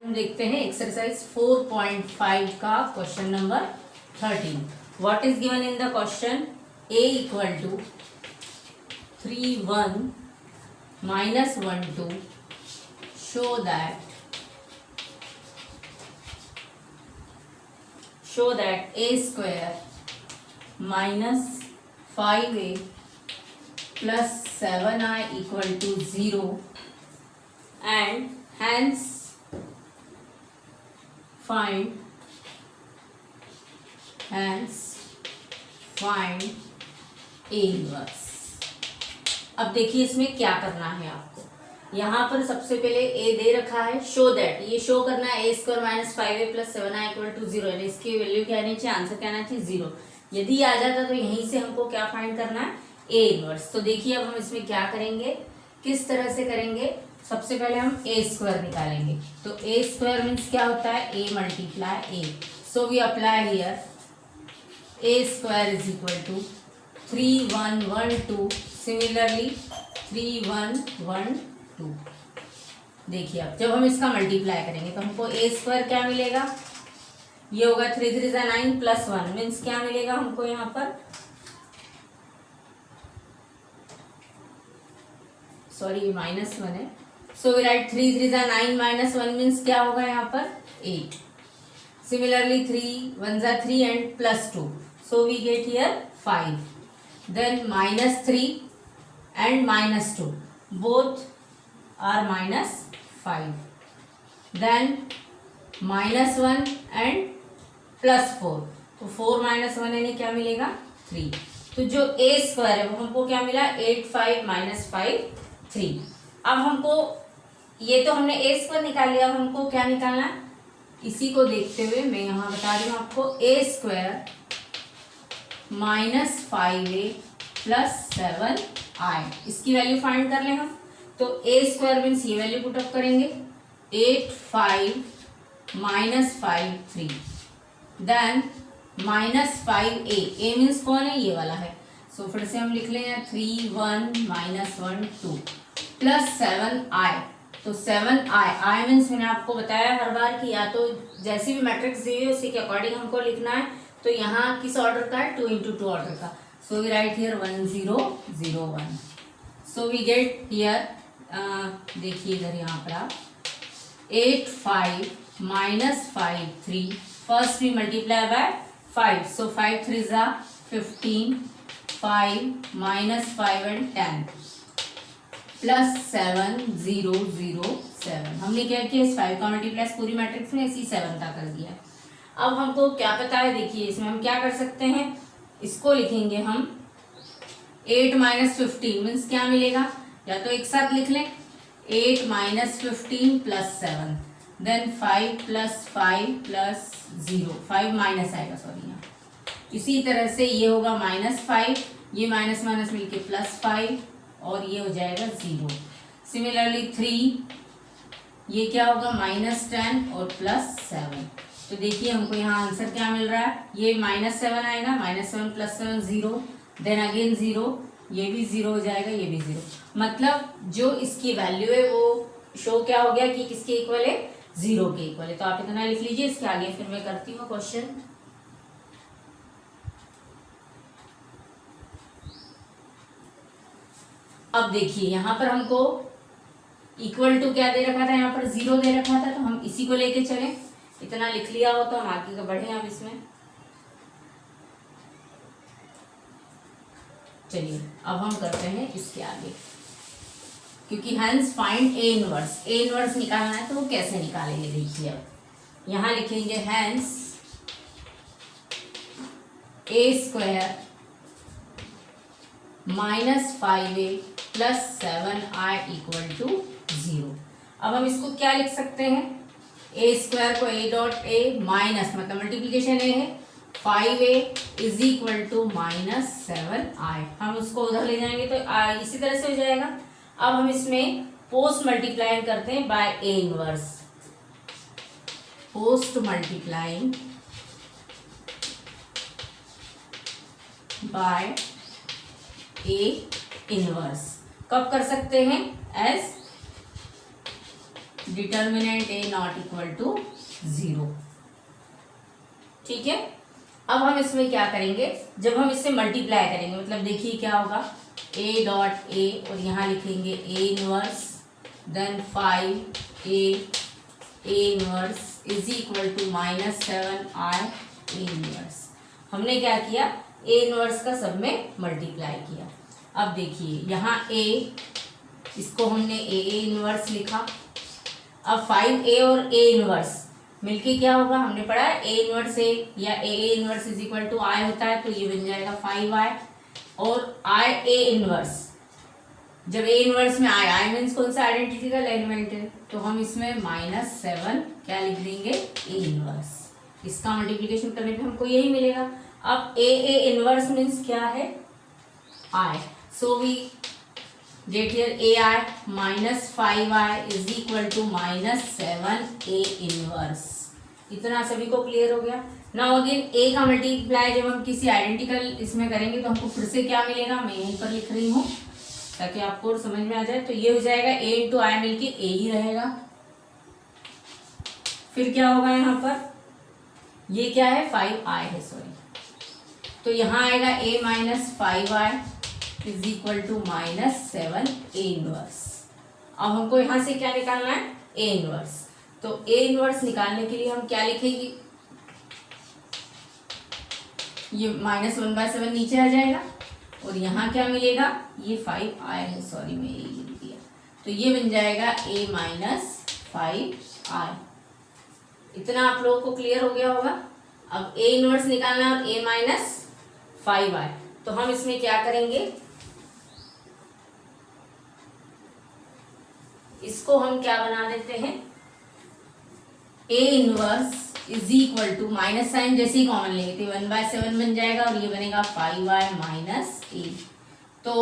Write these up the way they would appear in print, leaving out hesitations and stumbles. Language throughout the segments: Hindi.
हम देखते हैं एक्सरसाइज 4.5 का question number 13. What is given in the question? a equal to 3 1 minus 1 2 show that a square minus 5a plus 7i equal to 0 and hence find a inverse. अब देखिए इसमें क्या करना है आपको. यहाँ पर सबसे पहले a दे रखा है, शो दैट, ये शो करना है a square minus 5a plus 7i equal to 0 है. इसकी वैल्यू क्या आनी चाहिए, आंसर क्या आना चाहिए 0. यदि आ जाता तो यहीं से हमको क्या फाइंड करना है, a इनवर्स. तो देखिए अब हम इसमें क्या करेंगे, किस तरह से करेंगे. सबसे पहले हम a स्क्वायर निकालेंगे. तो a स्क्वायर मीन्स क्या होता है, a multiply a. So we apply here a square is equal to 3 1 1 2. Similarly 3 1 1 2. देखिए अब जब हम इसका मल्टीप्लाई करेंगे तो हमको a स्क्वायर क्या मिलेगा, ये होगा 3 3 9 प्लस 1 मीन्स क्या मिलेगा हमको यहाँ पर, सॉरी ये माइनस 1 है. So we write 3 3 9 minus 1 means क्या होगा यहाँ पर 8. Similarly 3 1 3 and plus 2. So we get here 5. Then minus 3 and minus 2 both are minus 5. then minus 1 and plus 4. तो 4 minus 1 यानी क्या मिलेगा 3. तो जो a स्क्वायर है वो हमको क्या मिला 8 5 minus 5 3. अब हमको ये तो हमने a स्क्वायर निकाल लिया, अब हमको क्या निकालना है, इसी को देखते हुए मैं यहाँ बता रही हूँ आपको a square minus 5a plus 7i, इसकी वैल्यू फाइंड कर लें हम. तो a स्क्वायर मीन्स ये वैल्यू पुट अप करेंगे 8 5 minus 5 3. Then minus 5a, a means कौन है, ये वाला है. सो फिर से हम लिख लेंगे 3 1 माइनस 1 2 प्लस 7i. तो 7i, i मीन्स मैंने आपको बताया हर बार कि या तो जैसी भी मैट्रिक्स दी है उसी के अकॉर्डिंग हमको लिखना है. तो यहाँ किस ऑर्डर का है, 2 into 2 ऑर्डर का. So we write here 1 0 0 1. So we get here देखिए इधर यहाँ पर आप 8 5 minus 5 3. First we multiply by 5. So 5 3s are 15. 5 minus 5 and 10 plus 7 0 0 7. हमने क्या किया, इस 5 का मल्टीप्लाई पूरी मैट्रिक्स में इसी 7 का कर दिया. अब हमको क्या पता है, देखिए इसमें हम क्या कर सकते हैं, इसको लिखेंगे हम 8 माइनस 15 मीन्स क्या मिलेगा, या तो एक साथ लिख लें 8 minus 15 plus 7. Then 5 plus 5 plus 0, 5 minus आएगा सॉरी यहाँ. इसी तरह से ये होगा माइनस 5, ये माइनस माइनस मिलके प्लस 5 और ये हो जाएगा 0. सिमिलरली 3, ये क्या होगा माइनस 10 और प्लस 7. तो देखिए हमको यहाँ आंसर क्या मिल रहा है, ये माइनस 7 आएगा, माइनस 7 प्लस 7 0, देन अगेन 0, ये भी 0 हो जाएगा, ये भी 0. मतलब जो इसकी वैल्यू है वो शो क्या हो गया कि किसके इक्वल है, 0 के इक्वल है. तो आप इतना लिख लीजिए, इसके आगे फिर मैं करती हूँ क्वेश्चन. अब देखिए यहाँ पर हमको इक्वल टू क्या दे रखा था, यहाँ पर 0 दे रखा था, तो हम इसी को लेके चले. इतना लिख लिया हो तो हम आगे का बढ़े. अब इसमें चलिए अब हम करते हैं इसके आगे, क्योंकि hence find A inverse. A inverse निकालना है तो वो कैसे निकालेंगे, देखिए अब यहाँ लिखेंगे hence A square minus 5a plus 7i equal to 0. अब हम इसको क्या लिख सकते हैं, ए स्क्वायर को a डॉट a माइनस मतलब मल्टीप्लीकेशन a है 5a is equal to minus 7i. हम उसको उधर ले जाएंगे तो इसी तरह से हो जाएगा. अब हम इसमें पोस्ट मल्टीप्लाइंग करते हैं by a inverse. Post multiplying by a inverse कब कर सकते हैं, as determinant A not equal to 0। ठीक है, अब हम इसमें क्या करेंगे, जब हम इससे मल्टीप्लाई करेंगे मतलब देखिए क्या होगा, ए डॉट ए और यहाँ लिखेंगे A inverse then 5 A inverse is equal to -7i A inverse. हमने क्या किया, ए इनवर्स का सब में मल्टीप्लाई किया। अब देखिए यहाँ ए, इसको हमने ए इनवर्स लिखा। अब 5a और ए इनवर्स मिलके क्या होगा, हमने पढ़ा है ए इनवर्स ए या A inverse is equal to I होता है, तो ये बन जाएगा 5i और आई ए इनवर्स। जब ए इनवर्स में आई मीन्स कौन सा आइडेंटिकल एलिमेंट है, तो हम इसमें -7 क्या लिख देंगे, ए इनवर्स। इसका मल्टीप्लिकेशन करने पे हमको यही मिलेगा। अब ए इनवर्स मीन्स क्या है, I, so we get here ai minus 5i is equal to -7a inverse। इतना सभी को क्लियर हो गया। नाउ अगेन a का मल्टीप्लाई जब हम किसी आइडेंटिकल इसमें करेंगे तो हमको फिर से क्या मिलेगा, मैं यहीं पर लिख रही हूँ ताकि आपको समझ में आ जाए। तो ये हो जाएगा a इंटू आई मिलके a ही रहेगा। फिर क्या होगा यहाँ पर, ये क्या है 5i है सॉरी, तो यहाँ आएगा a minus 5i is equal to -7 A inverse. अब हमको यहां से क्या निकालना है, ए इनवर्स। तो ए इनवर्स निकालने के लिए हम क्या लिखेंगे, ये -1/7 नीचे आ जाएगा और यहाँ क्या मिलेगा, ये 5i है सॉरी मैं ये लिख दिया, तो ये बन जाएगा a माइनस 5i। इतना आप लोगों को क्लियर हो गया होगा। अब ए इनवर्स निकालना है और a माइनस 5i, तो हम इसमें क्या करेंगे, इसको हम क्या बना देते हैं, A inverse is equal to minus sign जैसे ही कॉमन लेंगे तो 1/7 बन जाएगा और ये बनेगा 5i माइनस ए। तो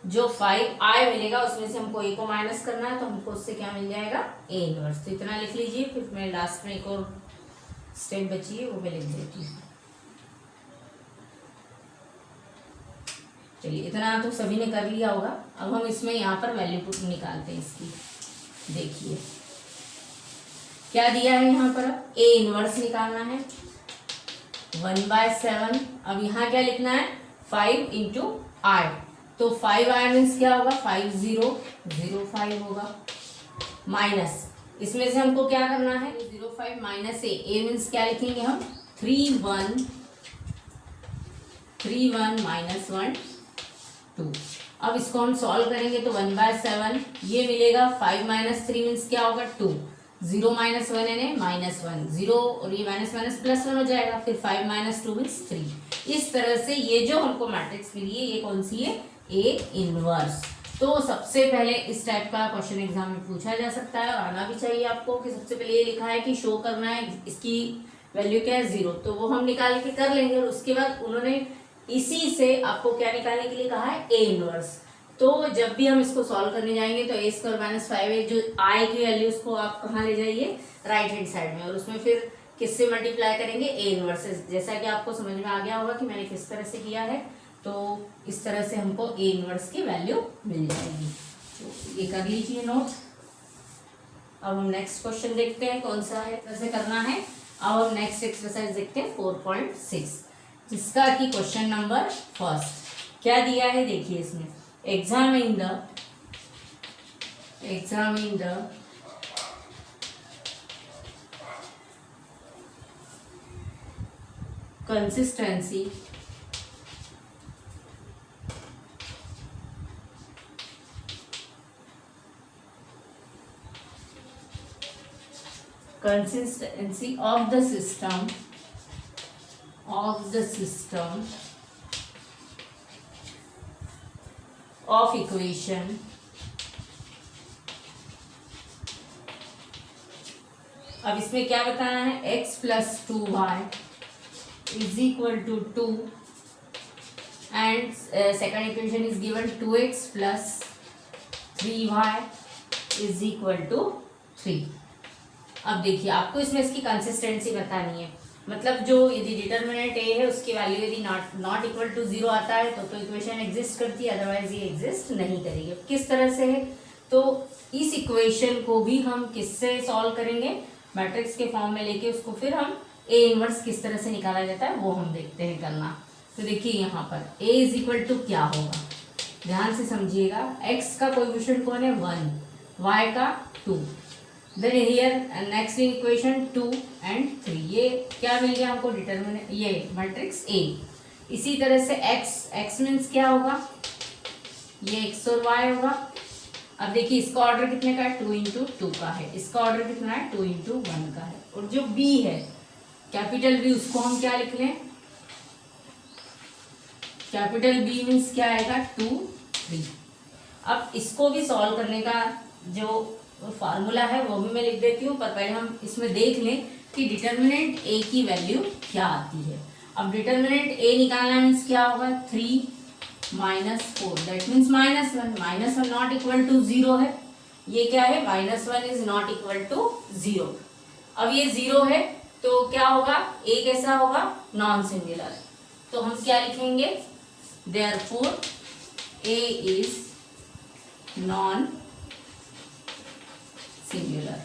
जो 5i मिलेगा उसमें से हमको ए को माइनस करना है, तो हमको उससे क्या मिल जाएगा, ए इनवर्स। तो इतना लिख लीजिए, फिर मैं लास्ट में एक और स्टेप बची है वो मैं लिख देती हूँ। चलिए इतना तो सभी ने कर लिया होगा। अब हम इसमें यहाँ पर वैल्यू पुट निकालते हैं इसकी। देखिए क्या दिया है यहाँ पर, ए इनवर्स निकालना है 1/7। अब यहाँ क्या लिखना है, 5 इंटू आई, तो 5i मीन्स क्या होगा, 5005 होगा, माइनस इसमें से हमको क्या करना है 05 माइनस ए मीन्स क्या लिखेंगे हम 31 माइनस 1 2। अब इसको हम सॉल्व करेंगे तो 1/7 ये मिलेगा, 5 माइनस 3 मीन्स क्या होगा 2, 0 माइनस 1 यानी -1, 0 और ये माइनस माइनस प्लस 1 हो जाएगा, फिर 5 माइनस 2 मीन्स 3। इस तरह से ये जो हमको मैट्रिक्स मिली है ये कौन सी है, ए इनवर्स। तो सबसे पहले इस टाइप का क्वेश्चन एग्जाम में पूछा जा सकता है और आना भी चाहिए आपको कि सबसे पहले ये लिखा है कि शो करना है इसकी वैल्यू क्या है 0, तो वो हम निकाल के कर लेंगे और उसके बाद उन्होंने इसी से आपको क्या निकालने के लिए कहा है, ए इनवर्स। तो जब भी हम इसको सॉल्व करने जाएंगे तो ए स्क्वायर माइनस 5 जो आई की वैल्यू उसको आप कहाँ ले जाइए, राइट हैंड साइड में, और उसमें फिर किससे मल्टीप्लाई करेंगे, ए इनवर्स से। जैसा कि आपको समझ में आ गया होगा कि मैंने किस तरह से किया है, तो इस तरह से हमको ए इनवर्स की वैल्यू मिल जाएगी। तो ये कर लीजिए नोट। अब हम नेक्स्ट क्वेश्चन देखते हैं कौन सा है, कैसे करना है। अब हम नेक्स्ट एक्सरसाइज देखते हैं 4.6 जिसका कि क्वेश्चन नंबर फर्स्ट क्या दिया है, देखिए इसमें examine the consistency of the system of equation अब इसमें क्या बताना है, x plus 2y is equal to 2 and second equation is given 2x plus 3y is equal to 3। अब देखिए आपको इसमें इसकी कंसिस्टेंसी बतानी है, मतलब जो यदि डिटर्मिनेंट ए है उसकी वैल्यू यदि नॉट इक्वल टू 0 आता है तो इक्वेशन एग्जिस्ट करती है, अदरवाइज ये एग्जिस्ट नहीं करेगी। किस तरह से है, तो इस इक्वेशन को भी हम किससे सॉल्व करेंगे, मैट्रिक्स के फॉर्म में लेके उसको फिर हम ए इनवर्स किस तरह से निकाला जाता है वो हम देखते हैं करना। तो देखिए यहाँ पर a इज इक्वल टू क्या होगा, ध्यान से समझिएगा। x का कोएफिशिएंट कौन है 1, y का 2, then here next in equation 2 and 3, ये क्या मिल गया हमको डिटरमिनेंट, ये मैट्रिक्स A। इसी तरह से x मीन्स क्या होगा, ये x और y होगा। अब देखिए इसका ऑर्डर कितने का है 2 into 2 का है, इसका ऑर्डर कितना है 2 into 1 का है। और जो b है कैपिटल B उसको हम क्या लिख लें, कैपिटल B मीन्स क्या आएगा 2 3। अब इसको भी सॉल्व करने का जो फार्मूला है वो भी मैं लिख देती हूँ, पर पहले हम इसमें देख लें कि डिटर्मिनेंट A की वैल्यू क्या आती है। अब डिटर्मिनेंट A निकालना मीन्स क्या होगा 3 -4, that means -1, -1 not equal to 0 है, ये क्या है -1 इज नॉट इक्वल टू 0। अब ये 0 है तो क्या होगा, A कैसा होगा नॉन सिंगुलर, तो हम क्या लिखेंगे therefore A is non singular।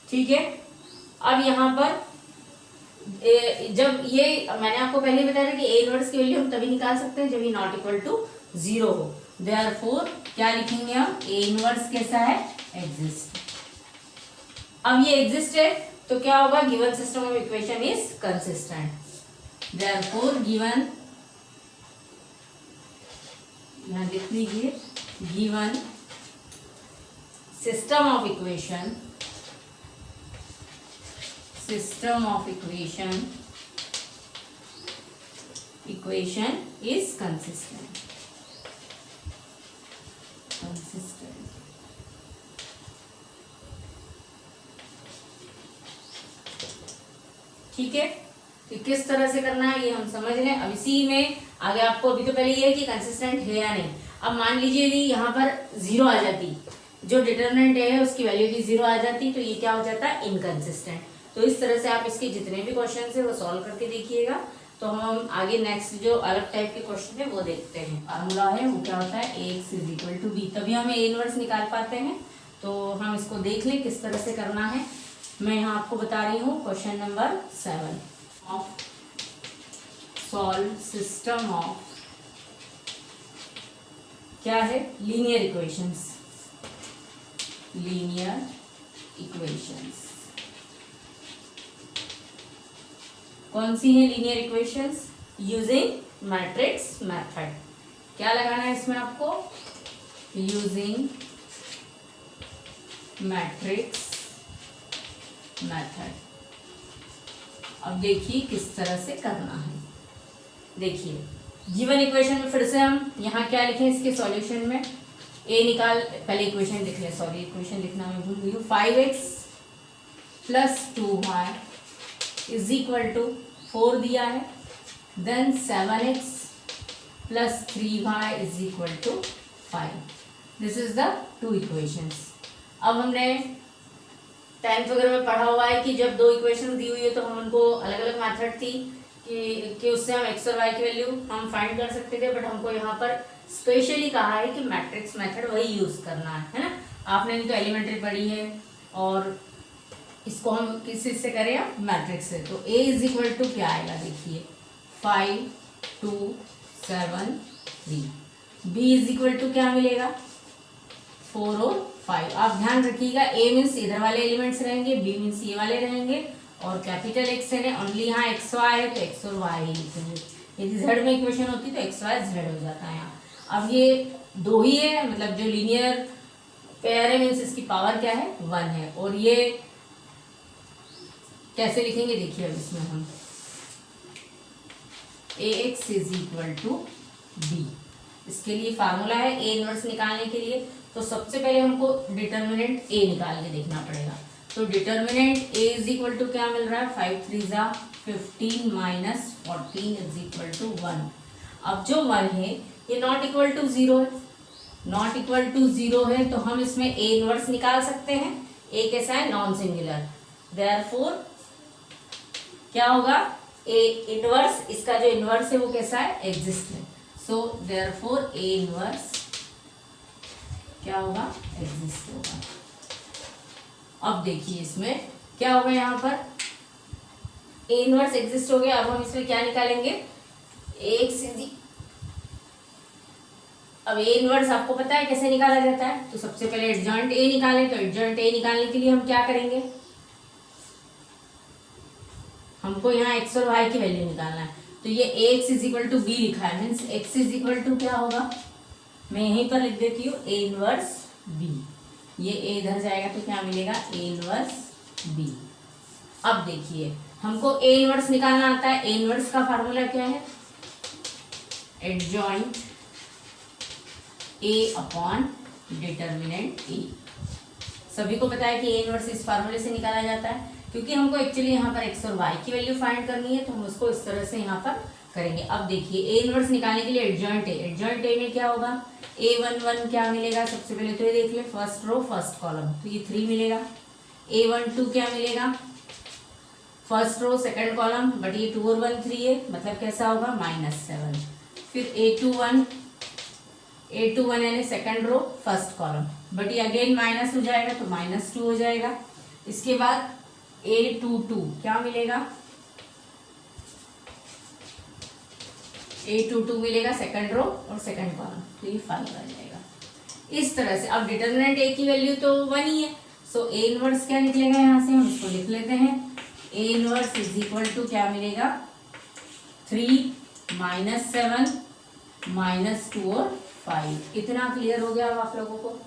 ठीक है। अब यहाँ पर जब ये मैंने आपको पहले बताया था कि A इनवर्स की वैल्यू हम तभी निकाल सकते हैं जब ये नॉट इक्वल टू 0 हो, therefore क्या लिखेंगे हम A इनवर्स कैसा है एग्जिस्ट। अब ये एग्जिस्ट है तो क्या होगा, given system of equation is consistent, therefore given, यहाँ देख लीजिए, given system of equation is consistent। ठीक है, तो किस तरह से करना है ये हम समझ लें। अब इसी में आगे आपको अभी तो पहले ये है कि कंसिस्टेंट है या नहीं। अब मान लीजिए यदि यहाँ पर 0 आ जाती, जो डिटरमिनेंट है उसकी वैल्यू भी 0 आ जाती, तो ये क्या हो जाता है इनकंसिस्टेंट। तो इस तरह से आप इसके जितने भी क्वेश्चन है वो सॉल्व करके देखिएगा। तो हम आगे नेक्स्ट जो अलग टाइप के क्वेश्चन है वो देखते हैं। फार्मूला है वो क्या होता है Ax is equal to B, तभी हम A इनवर्स निकाल पाते हैं। तो हम इसको देख लें किस तरह से करना है। मैं यहाँ आपको बता रही हूँ question number 7 of solve system of क्या है लीनियर इक्वेशंस, लीनियर इक्वेशंस। कौन सी है linear equations, using matrix method. क्या लगाना है इसमें आपको, यूजिंग मैट्रिक्स मेथड। अब देखिए किस तरह से करना है। देखिए गिवन इक्वेशन में फिर से हम यहाँ क्या लिखें इसके सॉल्यूशन में, ए निकाल, पहले इक्वेशन लिख लें, सॉरी इक्वेशन लिखना मैं भूल गई हूँ। 5x plus 2y is equal to 4 दिया है, then 7x plus 3y is equal to 5। This is the 2 equations. अब हमने 10th वगैरह में पढ़ा हुआ है कि जब 2 इक्वेशन दी हुई है तो हम उनको अलग अलग मेथड थी कि उससे हम x और y की वैल्यू हम फाइंड कर सकते थे, बट हमको यहाँ पर स्पेशली कहा है कि मैट्रिक्स मेथड वही यूज करना है ना। आपने तो एलिमेंट्री पढ़ी है और इसको हम किस चीज से करें, मैट्रिक्स से। तो a इज इक्वल टू क्या आएगा, देखिए 5 2 7 3। b इज इक्वल टू क्या मिलेगा 4 और 5। आप ध्यान रखिएगा a मीन्स इधर वाले एलिमेंट्स रहेंगे, b मीन्स ये वाले रहेंगे, और कैपिटल X है ओनली यहाँ एक्स वाई है तो x और y ही लिखेंगे। यदि z में इक्वेशन होती तो x y z हो जाता है यहाँ। अब ये 2 ही है, मतलब जो लीनियर पेयर है मीन्स इसकी पावर क्या है 1 है। और ये कैसे लिखेंगे देखिए, अब इसमें हम ax is equal to b, इसके लिए फार्मूला है a इनवर्स निकालने के लिए। तो सबसे पहले हमको डिटर्मिनेंट a निकाल के देखना पड़ेगा। तो determinant a is equal to क्या मिल रहा है 5 3 15 माइनस 14 इज इक्वल टू 1। अब जो 1 है ये नॉट इक्वल टू 0 है, नॉट इक्वल टू 0 है तो हम इसमें a इनवर्स निकाल सकते हैं। a कैसा है नॉन सिंगुलर, देयरफॉर क्या होगा a इनवर्स, इसका जो इनवर्स है वो कैसा है एग्जिस्ट है। सो देयरफॉर ए इनवर्स क्या होगा, एग्जिस्ट होगा। अब देखिए इसमें क्या होगा, यहाँ पर ए इनवर्स एग्जिस्ट हो गया। अब हम इसमें क्या निकालेंगे, अब ए इनवर्स आपको पता है कैसे निकाला जाता है, तो सबसे पहले एडजॉइंट ए निकालें। तो एडजॉइंट ए निकालने के लिए हम क्या करेंगे, हमको यहाँ एक्स और वाई की वैल्यू निकालना है। तो ये X is equal to B लिखा है, means X is equal to क्या होगा, मैं यहीं पर लिख देती हूँ ए इनवर्स बी। ये ए इधर जाएगा तो क्या मिलेगा, ए इनवर्स बी। अब देखिए हमको ए इनवर्स निकालना आता है। ए इनवर्स का फार्मूला क्या है, एडजॉइंट ए अपॉन डिटर्मिनेंट ए। सभी को पता है कि ए इनवर्स इस फार्मूले से निकाला जाता है, क्योंकि हमको एक्चुअली यहाँ पर एक्स और वाई की वैल्यू फाइंड करनी है, तो हम उसको इस तरह से यहाँ पर करेंगे। अब देखिए ए इनवर्स निकालने के लिए एडजॉइंट ए में क्या होगा, A11 क्या मिलेगा, सबसे पहले तो ये देख ले, फर्स्ट रो फर्स्ट कॉलम, तो ये 3 मिलेगा। A12 क्या मिलेगा, first row second column, but ये 2 और 1 3 है, मतलब कैसा होगा, -7। फिर A21 यानी second row first column, but ये अगेन माइनस हो जाएगा तो -2 हो जाएगा। इसके बाद A22 क्या मिलेगा, A22 मिलेगा सेकंड रो और सेकंड कॉलम, तो ये 5 आ जाएगा। इस तरह से अब डिटर्मिनेंट ए की वैल्यू तो 1 ही है, सो ए इनवर्स क्या निकलेगा, यहाँ से हम इसको लिख लेते हैं। A inverse is equal to क्या मिलेगा, 3 -7 -2 और 5। इतना क्लियर हो गया अब आप लोगों को।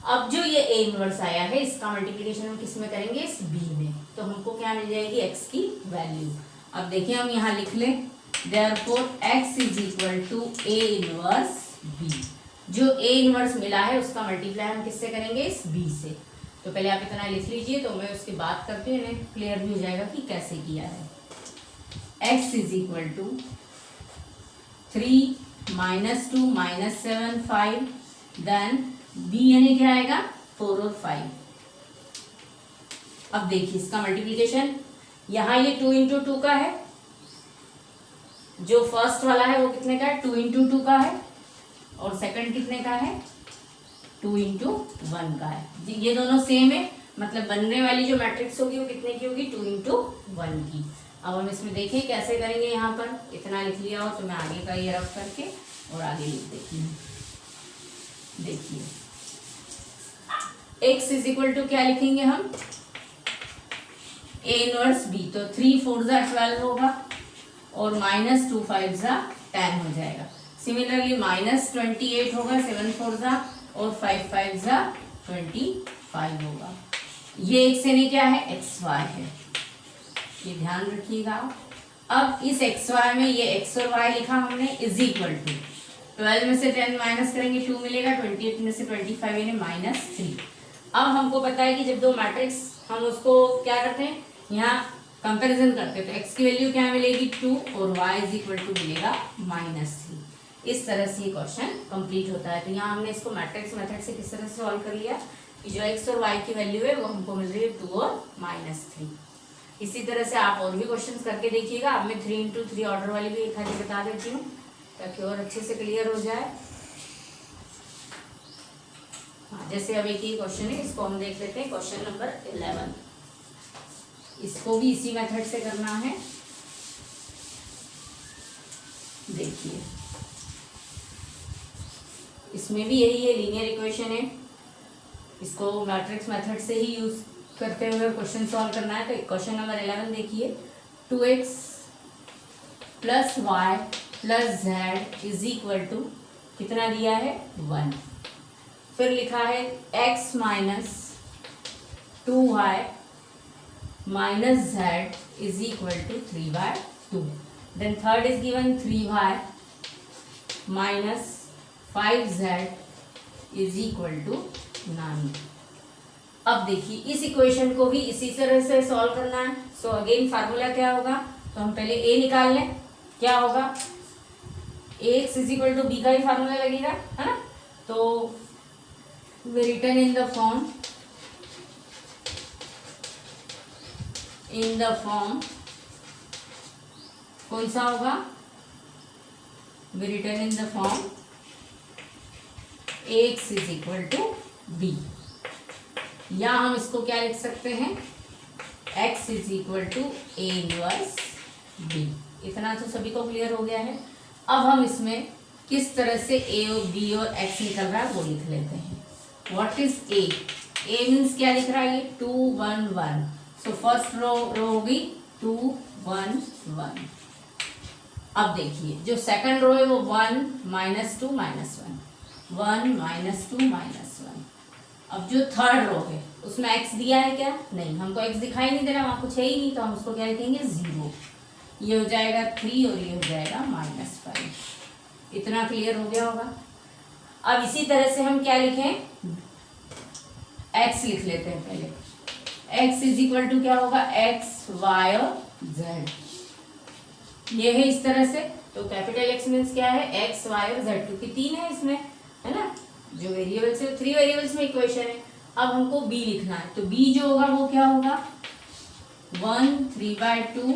अब जो ये ए इनवर्स आया है इसका मल्टीप्लिकेशन हम किस में करेंगे, इस बी में, तो हमको क्या मिल जाएगी, एक्स की वैल्यू। अब देखिए हम यहाँ लिख लें, therefore x is equal to a inverse b। जो a इनवर्स मिला है उसका मल्टीप्लाई हम किससे करेंगे, इस b से। तो पहले आप इतना लिख लीजिए, तो मैं उसकी बात करती हूँ, इन्हें क्लियर भी हो जाएगा कि कैसे किया है। x is equal to 3 -2 -7 5, then b यानी क्या आएगा, 4 और 5। अब देखिए इसका मल्टीप्लिकेशन, यहाँ ये 2 × 2 का है, जो फर्स्ट वाला है वो कितने का है, 2 × 2 का है, और सेकंड कितने का है, 2 × 1 का है। ये दोनों सेम है, मतलब बनने वाली जो मैट्रिक्स होगी वो कितने की होगी, 2 × 1 की। अब हम इसमें देखें कैसे करेंगे, यहाँ पर इतना लिख लिया हो तो मैं आगे का ये रफ करके और आगे लिख देती हूँ। देखिए x इज इक्वल टू क्या लिखेंगे हम, ए इनवर्स बी, तो 3 4 12 होगा और -2 5 10 हो जाएगा। सिमिलरली -28 होगा, 7 4 और 5 5 25 होगा। ये x यानी क्या है, xy है, ये ध्यान रखिएगा। अब इस xy में ये x और y लिखा हमने, इज इक्वल टू 12 में से 10 माइनस करेंगे 2 मिलेगा, 28 में से 25 यानी -3। अब हमको पता है कि जब दो मैट्रिक्स हम उसको क्या करते हैं, यहाँ कंपैरिजन करते हैं, तो x की वैल्यू क्या मिलेगी 2 और y इज इक्वल टू मिलेगा -3। इस तरह से ये क्वेश्चन कंप्लीट होता है। तो यहाँ हमने इसको मैट्रिक्स मेथड से किस तरह से सॉल्व कर लिया कि जो x और y की वैल्यू है वो हमको मिल रही है 2 और -3। इसी तरह से आप और भी क्वेश्चंस करके देखिएगा। अब मैं 3 × 3 ऑर्डर वाली भी एक आधी बता देती हूँ ताकि और अच्छे से क्लियर हो जाए। हाँ, जैसे अब एक ही क्वेश्चन है, इसको हम देख लेते हैं, क्वेश्चन नंबर 11। इसको भी इसी मेथड से करना है। देखिए इसमें भी यही है, लीनियर इक्वेशन है, इसको मैट्रिक्स मेथड से ही यूज करते हुए क्वेश्चन सॉल्व करना है। तो क्वेश्चन नंबर 11 देखिए, 2x + y + z is equal to कितना दिया है 1। फिर लिखा है x - 2y - z is equal to 3/2। Then third is given 3y - 5z is equal to 9। अब देखिए इस इक्वेशन को भी इसी तरह से सॉल्व करना है। सो अगेन फार्मूला क्या होगा, तो हम पहले a निकाल लें। क्या होगा, ax is equal to b का ही फार्मूला लगेगा, है ना। तो we return in the form कौन सा होगा, we written in the form ax is equal to b, या हम इसको क्या लिख सकते हैं, x is equal to a inverse b। इतना तो सभी को क्लियर हो गया है। अब हम इसमें किस तरह से a और b और x निकल रहा है वो लिख लेते हैं। What is a? a means क्या लिख रहा है ये 2 1 1, सो फर्स्ट रो होगी 2 1 1। अब देखिए जो सेकंड रो है वो 1 -2 -1, 1 -2 -1। अब जो थर्ड रो है उसमें x दिया है क्या? नहीं, हमको x दिखाई नहीं दे रहा, वहाँ कुछ है ही नहीं, तो हम उसको क्या लिखेंगे 0। ये हो जाएगा 3 और ये हो जाएगा -5। इतना क्लियर हो गया होगा। अब इसी तरह से हम क्या लिखें, x लिख लेते हैं पहले। x इज इक्वल टू क्या होगा, x y और z। ये है इस तरह से, तो कैपिटल X मीन्स क्या है, x y और z, क्योंकि 3 है इसमें, है ना, जो वेरिएबल्स है 3 वेरिएबल्स में इक्वेशन है। अब हमको b लिखना है, तो b जो होगा वो क्या होगा 1 3/2,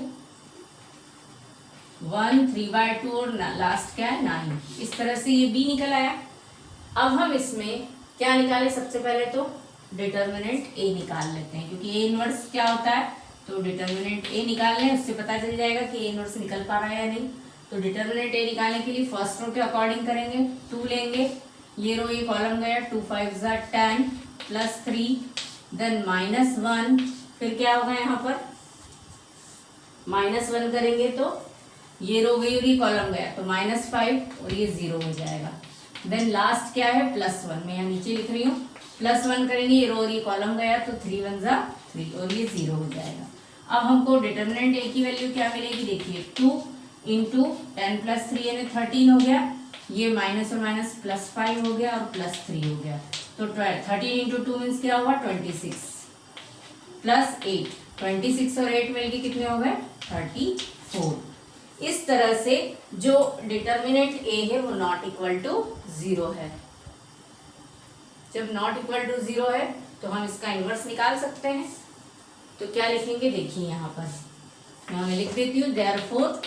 1 3/2 और लास्ट क्या है 9। इस तरह से ये b निकल आया। अब हम इसमें क्या निकालें, सबसे पहले तो डिटर्मिनेंट a निकाल लेते हैं, क्योंकि a इनवर्स क्या होता है, तो डिटर्मिनेंट a निकाल लें, उससे पता चल जाएगा कि a इनवर्स निकल पा रहा है या नहीं। तो डिटर्मिनेंट a निकालने के लिए फर्स्ट रो के अकॉर्डिंग करेंगे, 2 लेंगे, ये रो ये कॉलम गया, 2 5 10 +3 देन -1, फिर क्या होगा यहाँ पर -1 करेंगे तो ये रो गई और ये कॉलम गया, तो -5 और ये 0 हो जाएगा। देन लास्ट क्या है +1, मैं यहाँ नीचे लिख रही हूँ, +1 करेंगे, ये रो और ये कॉलम गया, तो 3 1 3 और ये 0 हो जाएगा। अब हमको डिटर्मिनेंट a की वैल्यू क्या मिलेगी, देखिए 2 × 10 + 3 यानी 13 हो गया, ये माइनस और माइनस +5 हो गया और +3 हो गया, तो 13 × 2 मीन्स क्या होगा 26 +8, 26 और 8 मिलके कितने हो गए 34। इस तरह से जो डिटर्मिनेंट a है वो नॉट इक्वल टू 0 है। जब नॉट इक्वल टू 0 है तो हम इसका इन्वर्स निकाल सकते हैं। तो क्या लिखेंगे, देखिए यहाँ पर मैं लिख देती हूँ, therefore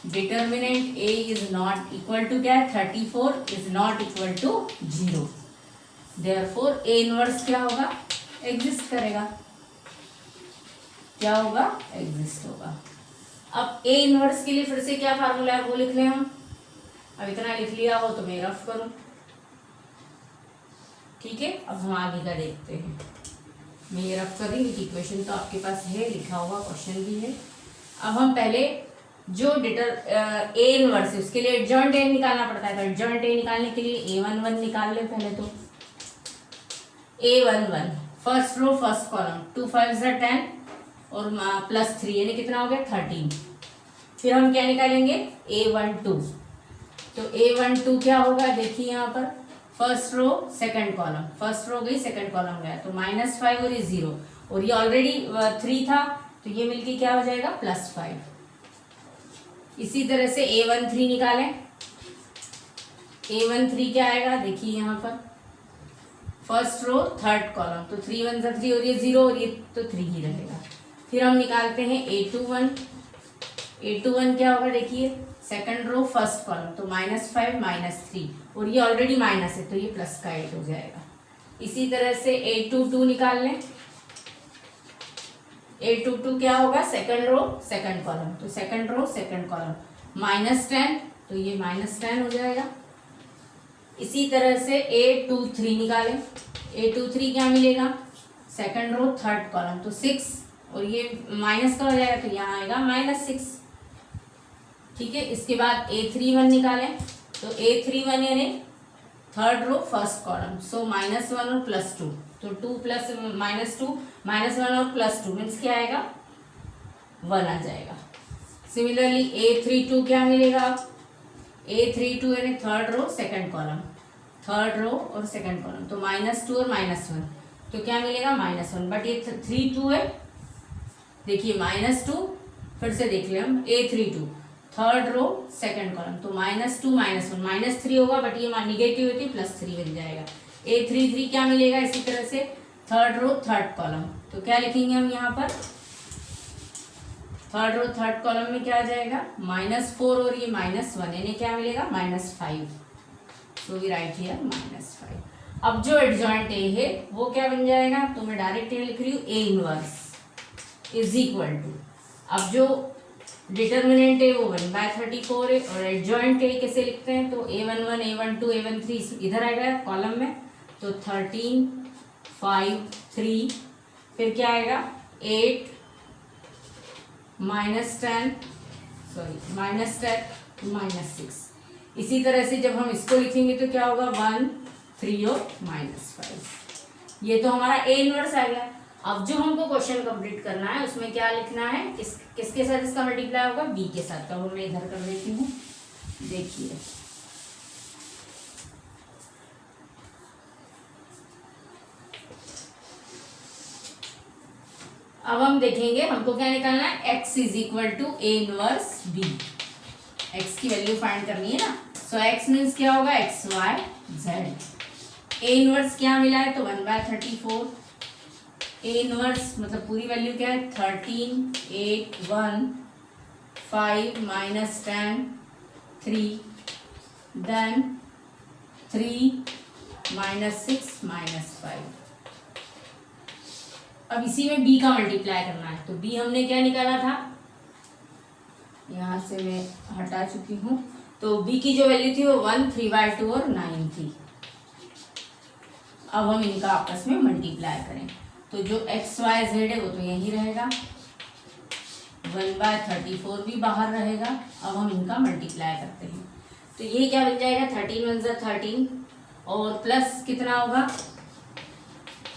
determinant a is not equal to क्या है 34 is not equal to 0। Therefore a inverse क्या होगा, एग्जिस्ट करेगा, क्या होगा एग्जिस्ट होगा। अब a इनवर्स के लिए फिर से क्या फार्मूला है वो लिख लें हम। अब इतना लिख लिया हो तो मैं रफ करूं, ठीक है। अब हम आगे का देखते हैं, मैं ये रफ कर रही हूँ, इक्वेशन तो आपके पास है, लिखा हुआ क्वेश्चन भी है। अब हम पहले जो a इनवर्स है उसके लिए एडजॉइंट a निकालना पड़ता है, तो एडजॉइंट a निकालने के लिए a11 निकाल लें पहले। तो a11 first row first column 2 5 10 और +3 यानी कितना हो गया 13। फिर हम क्या निकालेंगे a12, तो a12 क्या होगा, देखिए यहाँ पर first row second column, first row गई सेकंड कॉलम गया, तो -5 और ये 0 और ये ऑलरेडी 3 था, तो ये मिलके क्या हो जाएगा +5। इसी तरह से a13 निकालें, a13 क्या आएगा, देखिए यहाँ पर फर्स्ट रो थर्ड कॉलम, तो 3 1 3 और ये 0 और ये तो 3 ही रहेगा। फिर हम निकालते हैं a21, a21 क्या होगा, देखिए सेकंड रो फर्स्ट कॉलम, तो -5 -3 और ये ऑलरेडी माइनस है, तो ये प्लस का 8 हो जाएगा। इसी तरह से a22 निकाल लें, a22 क्या होगा, सेकंड रो सेकंड कॉलम, तो सेकंड रो सेकंड कॉलम -10, तो ये -10 हो जाएगा। इसी तरह से a23 निकालें, a23 क्या मिलेगा, सेकंड रो थर्ड कॉलम, तो 6 और ये माइनस का हो जाएगा, तो यहाँ आएगा -6, ठीक है। इसके बाद a31 निकालें, तो a31 यानी थर्ड रो फर्स्ट कॉलम, सो -1 और +2, तो 2 + -2 -1 और +2 मीन्स क्या आएगा 1 आ जाएगा। सिमिलरली a32 क्या मिलेगा, a32 यानी third row second column, third row और सेकंड कॉलम, तो -2 और -1, तो क्या मिलेगा -1, बट ये 32 है, देखिए -2, फिर से देख लें हम a32 third row second column, तो -2 -1 -3 होगा, बट ये निगेटिव होती है +3 बन जाएगा। a33 क्या मिलेगा, इसी तरह से थर्ड रो थर्ड कॉलम, तो क्या लिखेंगे हम यहाँ पर थर्ड कॉलम में क्या आ जाएगा, -4 और ये -1, यानी क्या मिलेगा, -5. So we write here -5. अब जो एडजॉइंट ए है वो क्या बन जाएगा, तो मैं डायरेक्ट यहाँ लिख रही हूँ A inverse is equal to, अब जो डिटर्मिनेंट है वो 1/34 है और एडजॉइंट ए कैसे लिखते हैं, तो A11 A12 A13 इधर आएगा कॉलम में, तो 13 5 3, फिर क्या आएगा 8 -10 -6. इसी तरह से जब हम इसको लिखेंगे तो क्या होगा 1 3 और -5. ये तो हमारा A इनवर्स आ गया. अब जो हमको क्वेश्चन कंप्लीट करना है उसमें क्या लिखना है, किसके साथ इसका मल्टीप्लाई होगा, B के साथ. तो मैं इधर कर देती हूँ, देखिए अब हम देखेंगे हमको क्या निकालना है, x is equal to A inverse B. x की वैल्यू फाइंड करनी है ना. सो x मीन्स क्या होगा, XY Z. A इनवर्स क्या मिला है, तो 1/34. A इनवर्स मतलब पूरी वैल्यू क्या है, 13 8 1 5 -10 3, देन 3 -6 -5. अब इसी में b का मल्टीप्लाई करना है, तो b हमने क्या निकाला था, यहाँ से मैं हटा चुकी हूँ. तो b की जो वैल्यू थी वो 1 3/2 और 9 थी. अब हम इनका आपस में मल्टीप्लाई करें, तो जो x y z है वो तो यही रहेगा, 1/34 भी बाहर रहेगा. अब हम इनका मल्टीप्लाई करते हैं, तो ये क्या बन जाएगा, 13 1 ज़ा 13 और प्लस कितना होगा,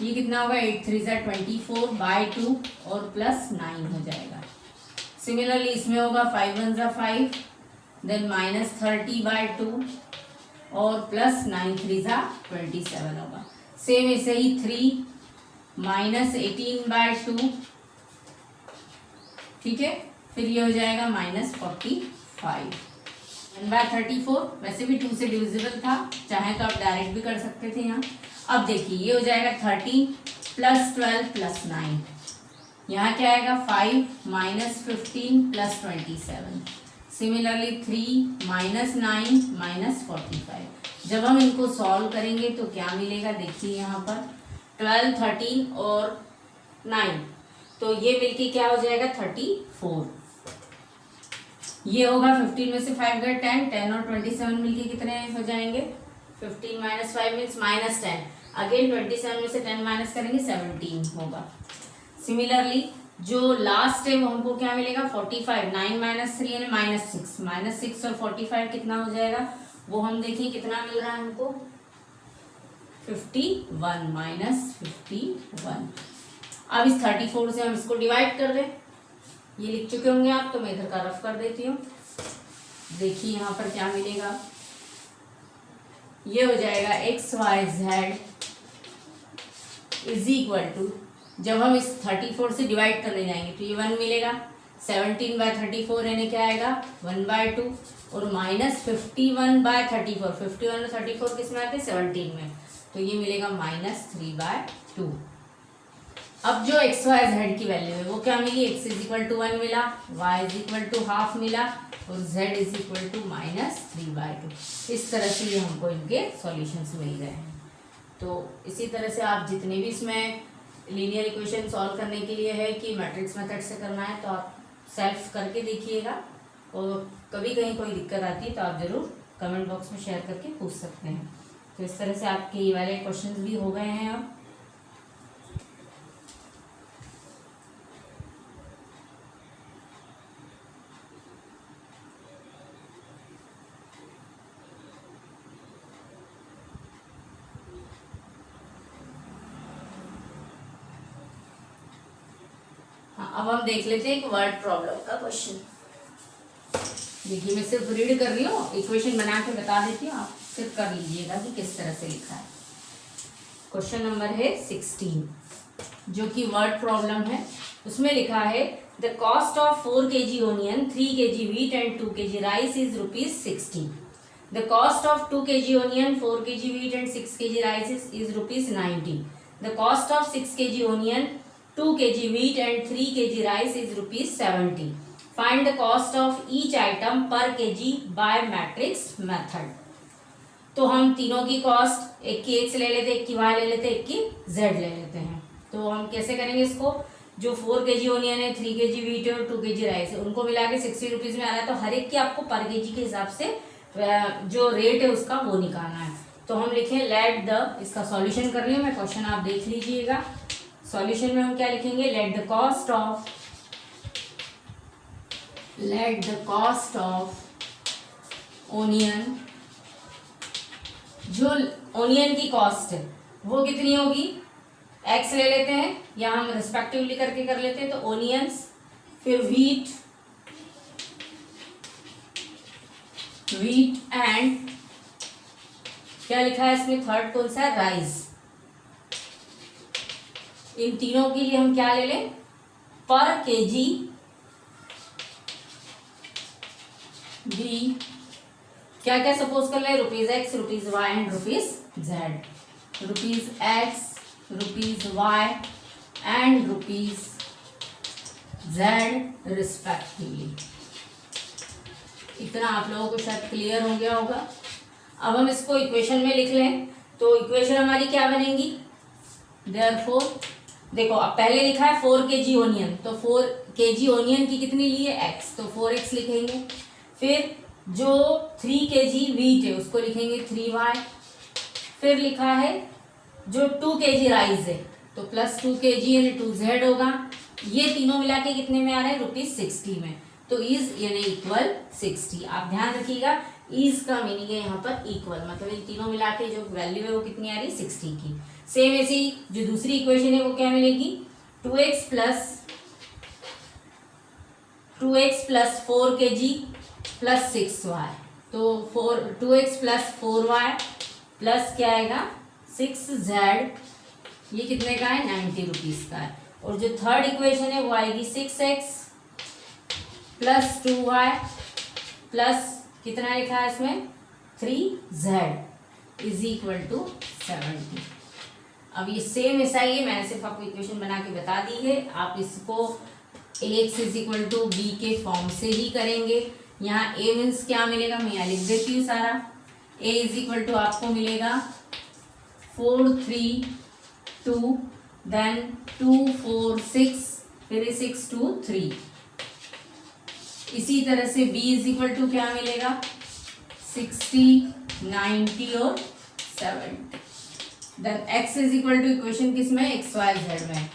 ये कितना होगा 8 3 ज़ा 24/2 और प्लस 9 हो जाएगा. सिमिलरली इसमें होगा 5 1 ज़ा 5, देन -30/2 और प्लस 9 3 ज़ा 27 होगा. सेम ऐसे ही 3 -18/2, ठीक है. फिर ये हो जाएगा -45. 1/34 वैसे भी 2 से डिविजिबल था, चाहे तो आप डायरेक्ट भी कर सकते थे यहाँ. अब देखिए ये हो जाएगा 13 + 12 + 9, यहाँ क्या आएगा 5 -15 + 27. सिमिलरली 3 -9 -45. जब हम इनको सॉल्व करेंगे तो क्या मिलेगा, देखिए यहाँ पर 12 13 और 9, तो ये मिलके क्या हो जाएगा 34. ये होगा 15 में से 5 गए 10, 10 और 27 मिलके कितने हो जाएंगे, 15 - 5 मीन्स -10. अगेन 27 में से 10 माइनस करेंगे 17 होगा. सिमिलरली जो लास्ट है वो हमको क्या मिलेगा 45, 9 - 3 यानी -6 और 45 कितना हो जाएगा, वो हम देखिए कितना मिल रहा है हमको 51 -51. अब इस 34 से हम इसको डिवाइड कर दें, ये लिख चुके होंगे आप, तो मैं इधर का रफ कर देती हूँ. देखिए यहाँ पर क्या मिलेगा, ये हो जाएगा XYZ इज इक्वल टू, जब हम इस 34 से डिवाइड करने जाएंगे तो ये 1 मिलेगा, 17/34 यानी क्या आएगा 1/2 और -51/34, 51 और 34 किस में आते हैं 17 में, तो ये मिलेगा -3/2. अब जो XYZ की वैल्यू है वो क्या मिली, x इज इक्वल टू 1 मिला, y is equal to half मिला और z इज इक्वल टू -3/2. इस तरह से ये हमको इनके सॉल्यूशंस मिल गए हैं. तो इसी तरह से आप जितने भी इसमें लीनियर इक्वेशन सॉल्व करने के लिए है कि मैट्रिक्स मेथड से करना है तो आप सेल्फ करके देखिएगा, और कभी कहीं कोई दिक्कत आती है तो आप ज़रूर कमेंट बॉक्स में शेयर करके पूछ सकते हैं. तो इस तरह से आपके ये वाले क्वेश्चंस भी हो गए हैं. अब अब हम देख लेते हैं एक वर्ड प्रॉब्लम का क्वेश्चन. देखिए मैं सिर्फ रीड कर रही हूँ, इक्वेशन बना के बता देती हूँ, आप सिर्फ कर लीजिएगा कि किस तरह से लिखा है. क्वेश्चन नंबर है 16 जो कि वर्ड प्रॉब्लम है. उसमें लिखा है the cost of 4 kg onion, 3 kg wheat and 2 kg rice is ₹60. The cost of 2 kg onion, 4 kg wheat and 6 kg rice is ₹90. The cost of 6 kg onion, 2 kg wheat and 3 kg rice is ₹70. Find the cost of each item per kg by matrix method. तो हम तीनों की कॉस्ट, एक की x ले लेते, एक की y ले लेते, एक की z ले लेते हैं। तो हम कैसे करेंगे इसको, जो 4 kg ओनियन है, 3 kg वीट है और 2 kg राइस है, उनको मिला के 60 रुपीज़ में आ रहा है। तो हर एक की आपको पर kg के हिसाब से जो रेट है उसका वो निकालना है। तो हम लिखें लेट द, इसका सॉल्यूशन कर रही हूँ मैं, क्वेश्चन आप देख लीजिएगा। सॉल्यूशन में हम क्या लिखेंगे, let the cost of onion, जो ओनियन की कॉस्ट है वो कितनी होगी, एक्स ले लेते हैं या हम रिस्पेक्टिवली करके कर लेते हैं। तो ओनियंस, फिर वीट एंड क्या लिखा है इसमें, थर्ड कौन सा है, राइस। इन तीनों के लिए हम क्या ले लें, पर केजी भी क्या क्या सपोज कर ले, ₹X, ₹Y and ₹Z, ₹X, ₹Y and ₹Z respectively. इतना आप लोगों को शायद क्लियर हो गया होगा। अब हम इसको इक्वेशन में लिख लें। तो इक्वेशन हमारी क्या बनेगी, देयरफॉर देखो, अब पहले लिखा है 4 kg ओनियन, तो 4 kg ओनियन की कितनी ली है, x, तो 4x लिखेंगे। फिर जो 3 kg वीट है उसको लिखेंगे 3y। फिर लिखा है जो 2 kg राइस है तो प्लस 2 kg यानी 2z होगा। ये तीनों मिला के कितने में आ रहे हैं, ₹60 में। तो इज यानी इक्वल 60। आप ध्यान रखिएगा, इज का मीनिंग है यहाँ पर इक्वल, मतलब इन तीनों मिला के जो वैल्यू है वो कितनी आ रही है, 60 की। सेम ऐसी जो दूसरी इक्वेशन है वो क्या मिलेगी, 2x plus 4 kg plus 6y। तो 2x प्लस 4y प्लस क्या आएगा 6z, ये कितने का है, 90 रुपीज़ का है। और जो थर्ड इक्वेशन है वो आएगी 6x प्लस 2y प्लस कितना लिखा है इसमें 3z इज इक्वल टू 70। अब ये सेम ऐसा ही है, मैंने सिर्फ आपको इक्वेशन बना के बता दी है। आप इसको ax is equal to b के फॉर्म से ही करेंगे। यहाँ a मीन्स क्या मिलेगा, मैं यहाँ लिख देती हूँ सारा। a इज इक्वल टू आपको मिलेगा 4 3 2 देन 2 4 6 फिर 6 2 3। इसी तरह से b इज इक्वल टू क्या मिलेगा 60 90 और 70। Then x is equal to equation किस में, एक्स वाई जेड में,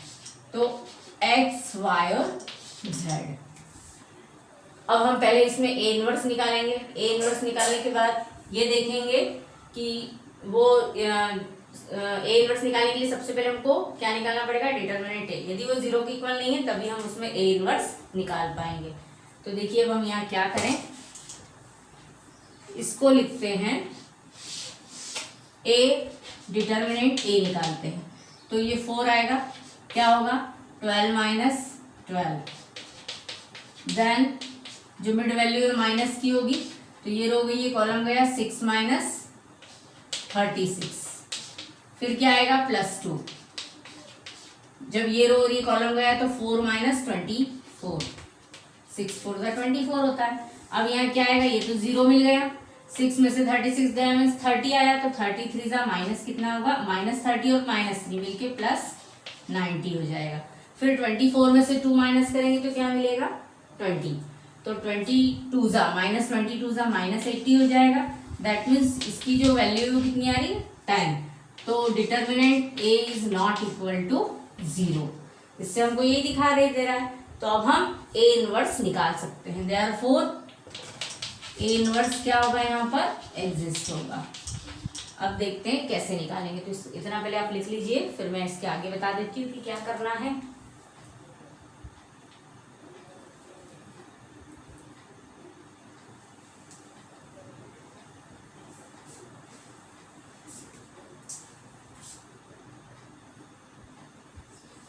तो x y और z। अब हम पहले इसमें a इनवर्स निकालेंगे। a इनवर्स निकालने के बाद ये देखेंगे कि वो a इनवर्स निकालने के लिए सबसे पहले हमको क्या निकालना पड़ेगा, डिटरमिनेंट a। यदि वो 0 के इक्वल नहीं है तभी हम उसमें a इनवर्स निकाल पाएंगे। तो देखिए अब हम यहाँ क्या करें, इसको लिखते हैं a, डिटरमिनेंट a निकालते हैं। तो ये 4 आएगा, क्या होगा 12 माइनस 12, देन जो मिड वैल्यू है माइनस की होगी तो ये रो गई, ये कॉलम गया 6 माइनस 36, फिर क्या आएगा प्लस 2, जब ये रो और ये कॉलम गया तो 4 माइनस 24, 6 4 का 24 होता है। अब यहाँ क्या आएगा, ये तो 0 मिल गया, 6 में से 36 गया मीन्स 30 आया, तो 33 का माइनस कितना होगा, माइनस 30 और माइनस 3 मिलके प्लस 90 हो जाएगा। फिर 24 में से 2 माइनस करेंगे तो क्या मिलेगा 20, तो 22 माइनस 22 माइनस 80 हो जाएगा। दैट मीन्स इसकी जो वैल्यू है वो कितनी आ रही है 10। तो determinant a is not equal to 0। इससे हमको यही दिखा दे रहा है। तो अब हम a इनवर्स निकाल सकते हैं। देयरफॉर a इनवर्स क्या होगा, यहाँ पर एग्जिस्ट होगा। अब देखते हैं कैसे निकालेंगे। तो इतना पहले आप लिख लीजिए, फिर मैं इसके आगे बता देती हूँ कि क्या करना है।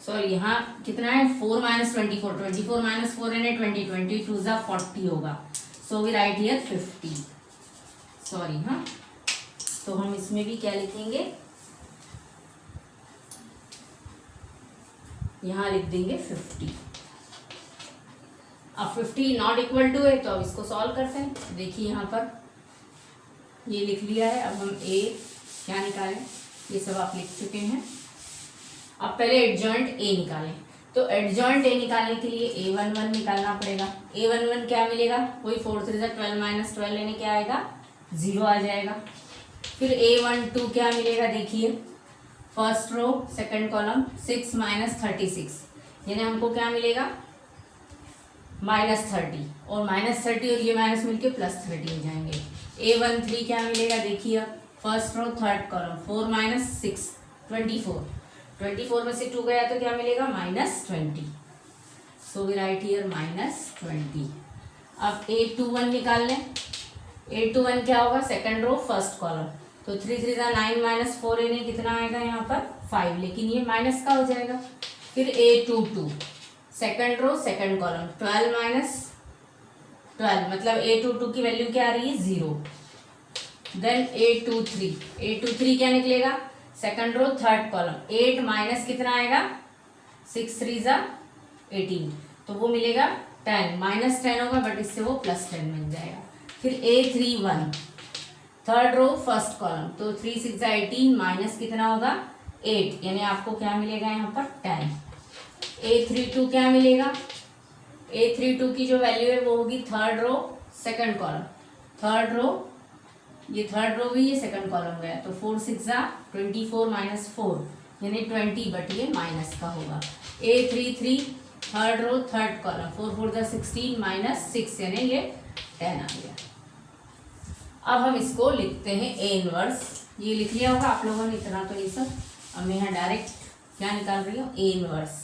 सॉरी, यहाँ कितना है 4 माइनस 24, 24 माइनस 4 यानी 20, 22 जा 40 होगा। So we write here 50। Sorry, हाँ, तो हम इसमें भी क्या लिखेंगे, यहाँ लिख देंगे 50। अब 50 नॉट इक्वल टू है तो अब इसको सॉल्व करते हैं। देखिए यहाँ पर ये लिख लिया है। अब हम ए क्या निकालें, ये सब आप लिख चुके हैं। अब पहले एडजॉइंट ए निकालें। तो एडजॉइंट ए निकालने के लिए A11 निकालना पड़ेगा। A11 क्या मिलेगा, वही 4 3 12 माइनस 12 लेने क्या आएगा, 0 आ जाएगा। फिर A12 क्या मिलेगा, देखिए first row second column 6 minus 36, यानी हमको क्या मिलेगा -30, और -30 और ये माइनस मिलके +30 हो जाएंगे। A13 क्या मिलेगा, देखिए first row third column 4 minus 6 24 में से 2 गया तो क्या मिलेगा -20, सो वी राइट हियर -20। अब A21 निकाल लें। A21 क्या होगा, सेकंड रो फर्स्ट कॉलम, तो 3 3 9 माइनस 4 यानी कितना आएगा यहाँ पर 5, लेकिन ये माइनस का हो जाएगा। फिर A22 second row second column 12 minus 12, मतलब A22 की वैल्यू क्या आ रही है 0। देन A23 क्या निकलेगा, second row third column 8 minus कितना आएगा 6 3 18, तो वो मिलेगा 10, -10 होगा बट इससे वो +10 मिल जाएगा। फिर A31 third row first column, तो 3 6 18 माइनस कितना होगा 8, यानी आपको क्या मिलेगा यहाँ पर 10। A32 क्या मिलेगा, A32 की जो वैल्यू है वो होगी third row second column, third row ये थर्ड रो भी ये सेकंड कॉलम गया, तो 4 6 24 माइनस 4 यानी 20, बट ये माइनस का होगा। A33 third row third column 4 4 16 minus 6 यानी ये 10 आ गया। अब हम इसको लिखते हैं A इनवर्स। ये लिख लिया होगा आप लोगों ने इतना, तो ये सब अब मैं यहाँ डायरेक्ट क्या निकाल रही हूँ A इनवर्स।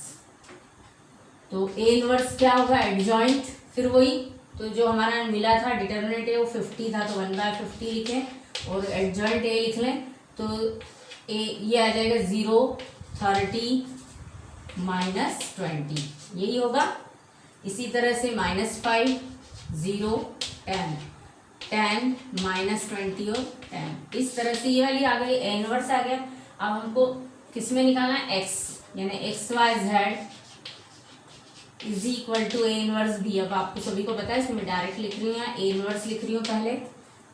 तो A इनवर्स क्या होगा, एडजॉइंट, फिर वही तो जो हमारा मिला था डिटर्मिनेंट है वो 50 था, तो 1/50 लिखें और एडजॉइंट ए लिख लें, तो ए ये आ जाएगा 0 30 माइनस 20, यही होगा। इसी तरह से -5 0 10 10 माइनस 20 और 10, इस तरह से ये वाली आ गई, ए इनवर्स आ गया। अब हमको किस में निकालना है, एक्स, यानी XYZ is equal to A inverse भी। अब आपको सभी को पता है, इसमें मैं डायरेक्ट लिख रही हूँ, यहाँ A इनवर्स लिख रही हूँ पहले,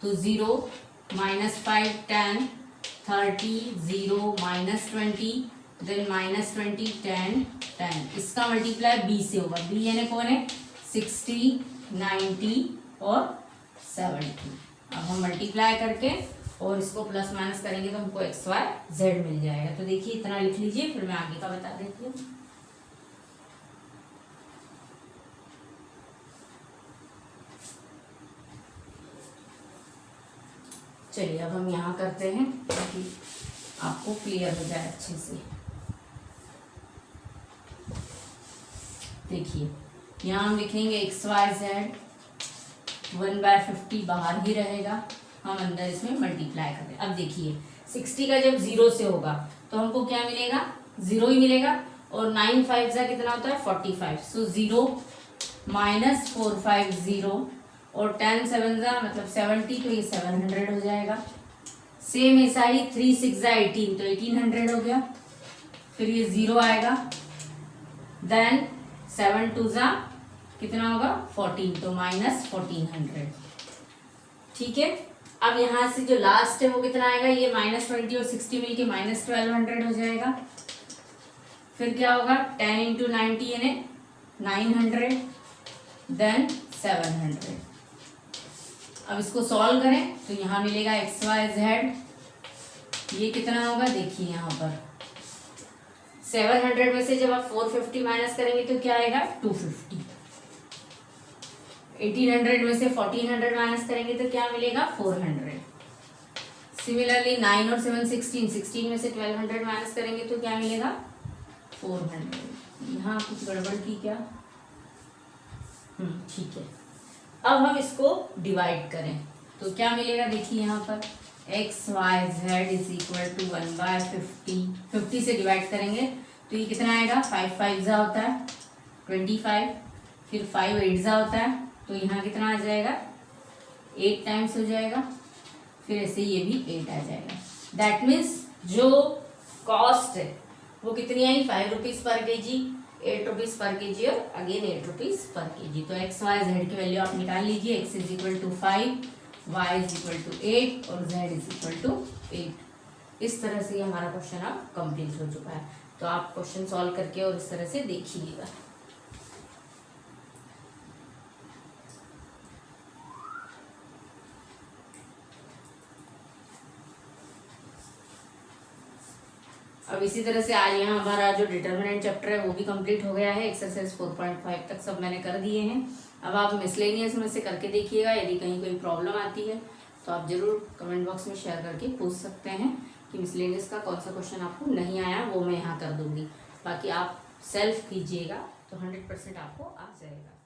तो 0 -5 10 30 0 -20 देन -20 10 10, इसका मल्टीप्लाई B से होगा। B यानी कौन है 60 90 और 70। अब हम मल्टीप्लाई करके और इसको प्लस माइनस करेंगे तो हमको XYZ मिल जाएगा। तो देखिए इतना लिख लीजिए, फिर मैं आगे का बता देती हूँ। चलिए अब हम यहाँ करते हैं ताकि आपको क्लियर हो जाए अच्छे से। देखिए यहाँ हम लिखेंगे XYZ 1/50 बाहर ही रहेगा, हम अंदर इसमें मल्टीप्लाई करें। अब देखिए 60 का जब 0 से होगा तो हमको क्या मिलेगा, 0 ही मिलेगा, और 9 5 जा कितना होता है 45, सो 0 -450 और 10 7 जा मतलब 70, तो ये 700 हो जाएगा। सेम ऐसा ही 3 6 जा 18, तो 1800 हो गया। फिर ये 0 आएगा, देन 7 2 जा कितना होगा 14, तो -1400, ठीक है। अब यहाँ से जो लास्ट है वो कितना आएगा, ये -20 और 60 मिलके -1200 हो जाएगा। फिर क्या होगा 10 इंटू 90 यानी 900 देन 700। अब इसको सॉल्व करें तो यहाँ मिलेगा XYZ, ये कितना होगा देखिए यहाँ पर 700 में से जब आप 450 माइनस करेंगे तो क्या आएगा 250। 1800 में से 1400 माइनस करेंगे तो क्या मिलेगा 400। सिमिलरली 9 और 7 16 में से 1200 माइनस करेंगे तो क्या मिलेगा 400। यहाँ कुछ गड़बड़ की क्या, ठीक है। अब हम इसको डिवाइड करें तो क्या मिलेगा, देखिए यहाँ पर XYZ इज इक्वल टू 1/50, 50 से डिवाइड करेंगे तो ये कितना आएगा 5 5 जा होता है 25, फिर 5 8 जा होता है, तो यहाँ कितना आ जाएगा 8 टाइम्स हो जाएगा, फिर ऐसे ये भी 8 आ जाएगा। दैट मीन्स जो कॉस्ट है वो कितनी आई 5 रुपीज़ पर केजी, 8 रुपीज़ पर केजी और अगेन 8 रुपीज़ पर केजी। तो एक्स वाई जेड की वैल्यू आप निकाल लीजिए। X is equal to 5, Y is equal to 8 और जेड इज इक्वल टू 8। इस तरह से हमारा क्वेश्चन अब कंप्लीट हो चुका है। तो आप क्वेश्चन सॉल्व करके और इस तरह से देखिएगा। अब इसी तरह से आज यहाँ हमारा जो डिटर्मिनेंट चैप्टर है वो भी कंप्लीट हो गया है। एक्सरसाइज 4.5 तक सब मैंने कर दिए हैं। अब आप मिसलेनियस में से करके देखिएगा। यदि कहीं कोई प्रॉब्लम आती है तो आप जरूर कमेंट बॉक्स में शेयर करके पूछ सकते हैं कि मिसलेनियस का कौन सा क्वेश्चन आपको नहीं आया, वो मैं यहाँ कर दूँगी। बाकी आप सेल्फ कीजिएगा तो 100% आपको आ जाएगा।